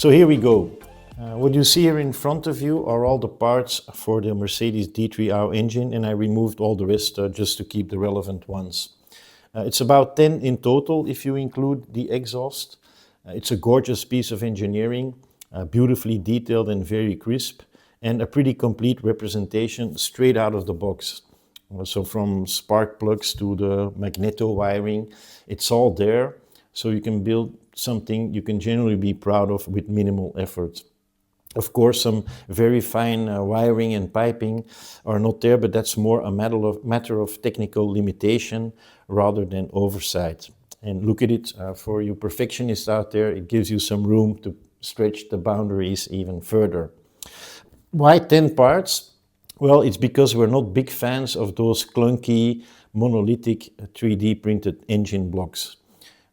So here we go. What you see here in front of you are all the parts for the Mercedes D3i engine, and I removed all the rest just to keep the relevant ones. It's about 10 in total if you include the exhaust. It's a gorgeous piece of engineering, beautifully detailed and very crisp, and a pretty complete representation straight out of the box. So from spark plugs to the magneto wiring, it's all there, so you can build something you can generally be proud of with minimal effort. Of course, some very fine wiring and piping are not there, but that's more a matter of technical limitation rather than oversight. And look at it, for you perfectionists out there, it gives you some room to stretch the boundaries even further. Why 10 parts? Well, it's because we're not big fans of those clunky, monolithic 3D printed engine blocks.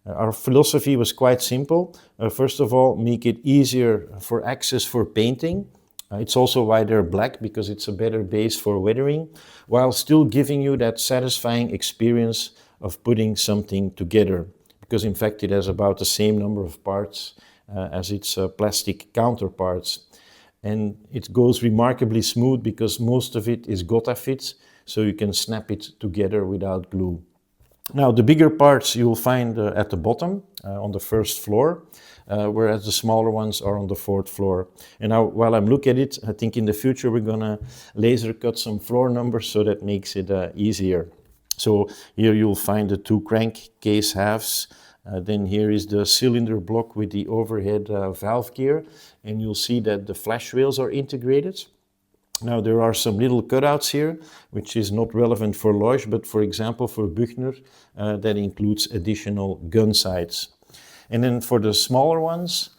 Our philosophy was quite simple. First of all, make it easier for access for painting. It's also why they're black, because it's a better base for weathering, while still giving you that satisfying experience of putting something together. Because in fact, it has about the same number of parts as its plastic counterparts. And it goes remarkably smooth because most of it is Gothaforce, so you can snap it together without glue. Now, the bigger parts you'll find at the bottom, on the first floor, whereas the smaller ones are on the fourth floor. And now, while I'm looking at it, I think in the future we're gonna laser cut some floor numbers so that makes it easier. So here you'll find the two crankcase halves. Then here is the cylinder block with the overhead valve gear, and you'll see that the flash rails are integrated. Now there are some little cutouts here, which is not relevant for Lodge, but for example for Buchner, that includes additional gun sights. And then for the smaller ones,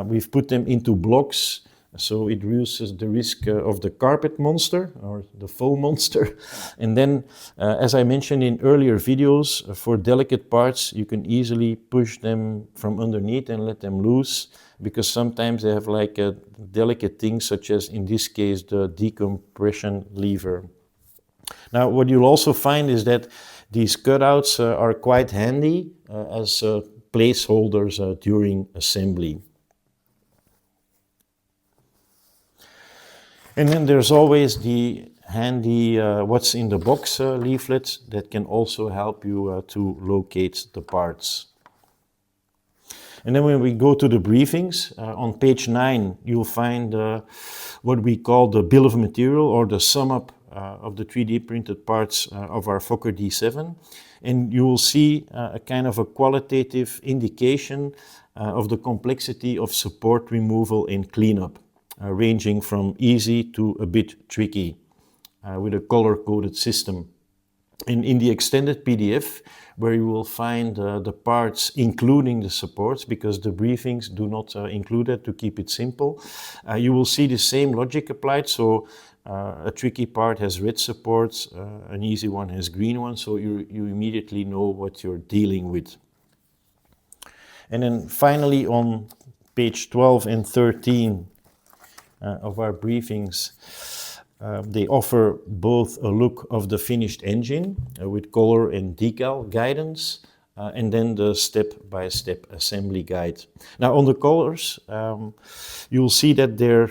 we've put them into blocks, so it reduces the risk of the carpet monster or the foam monster. And then, as I mentioned in earlier videos, for delicate parts, you can easily push them from underneath and let them loose, because sometimes they have like a delicate things, such as in this case the decompression lever. Now what you'll also find is that these cutouts are quite handy as placeholders during assembly. And then there's always the handy what's in the box leaflet that can also help you to locate the parts. And then when we go to the briefings, on page 9, you'll find what we call the bill of material, or the sum up of the 3D printed parts of our Fokker D7. And you will see a kind of a qualitative indication of the complexity of support removal and cleanup, ranging from easy to a bit tricky, with a color-coded system. And in the extended PDF, where you will find the parts including the supports, because the briefings do not include that to keep it simple, you will see the same logic applied. So a tricky part has red supports, an easy one has green ones, so you immediately know what you're dealing with. And then finally on page 12 and 13 of our briefings, they offer both a look of the finished engine with color and decal guidance, and then the step-by-step assembly guide. Now on the colors, you'll see that they're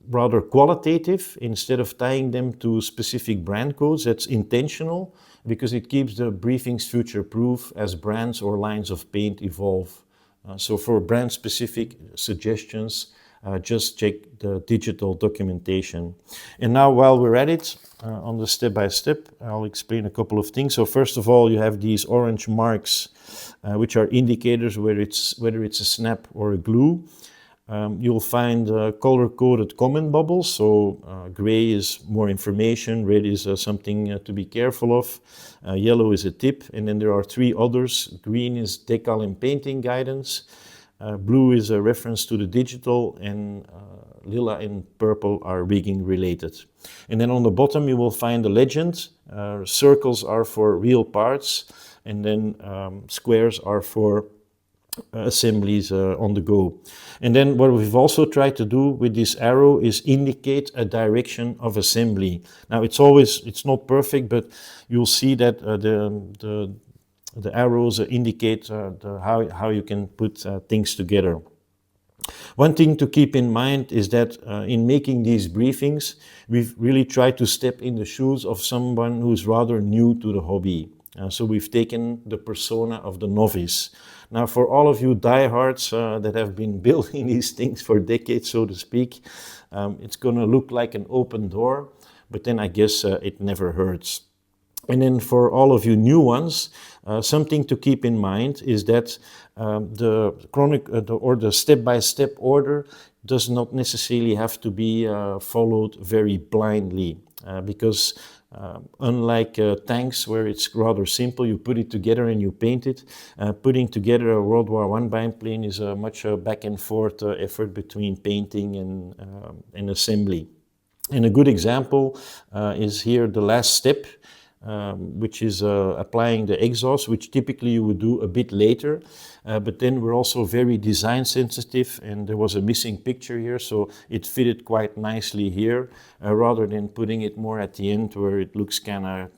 rather qualitative. Instead of tying them to specific brand codes, that's intentional, because it keeps the briefings future-proof as brands or lines of paint evolve. So for brand-specific suggestions, just check the digital documentation. And now while we're at it, on the step-by-step, I'll explain a couple of things. So first of all, you have these orange marks, which are indicators whether it's a snap or a glue. You'll find color-coded comment bubbles. So gray is more information, red is something to be careful of, yellow is a tip, and then there are 3 others. Green is decal and painting guidance. Blue is a reference to the digital, and lila and purple are rigging related. And then on the bottom you will find the legend. Circles are for real parts, and then squares are for assemblies on the go. And then what we've also tried to do with this arrow is indicate a direction of assembly. Now it's not perfect, but you'll see that the arrows indicate how you can put things together. One thing to keep in mind is that in making these briefings, we've really tried to step in the shoes of someone who's rather new to the hobby. So we've taken the persona of the novice. Now, for all of you diehards that have been building these things for decades, so to speak, it's going to look like an open door, but then I guess it never hurts. And then for all of you new ones, something to keep in mind is that the step-by-step order does not necessarily have to be followed very blindly, because unlike tanks, where it's rather simple, you put it together and you paint it, putting together a World War I biplane is a much back and forth effort between painting and assembly. And a good example is here the last step, which is applying the exhaust, which typically you would do a bit later. But then we're also very design sensitive, and there was a missing picture here, so it fitted quite nicely here, rather than putting it more at the end where it looks kind of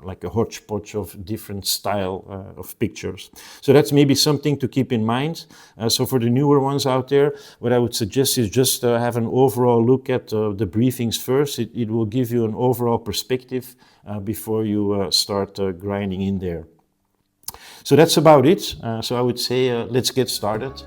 like a hodgepodge of different style of pictures. So that's maybe something to keep in mind. So for the newer ones out there, what I would suggest is just have an overall look at the briefings first. It will give you an overall perspective before you start grinding in there. So that's about it. So I would say let's get started.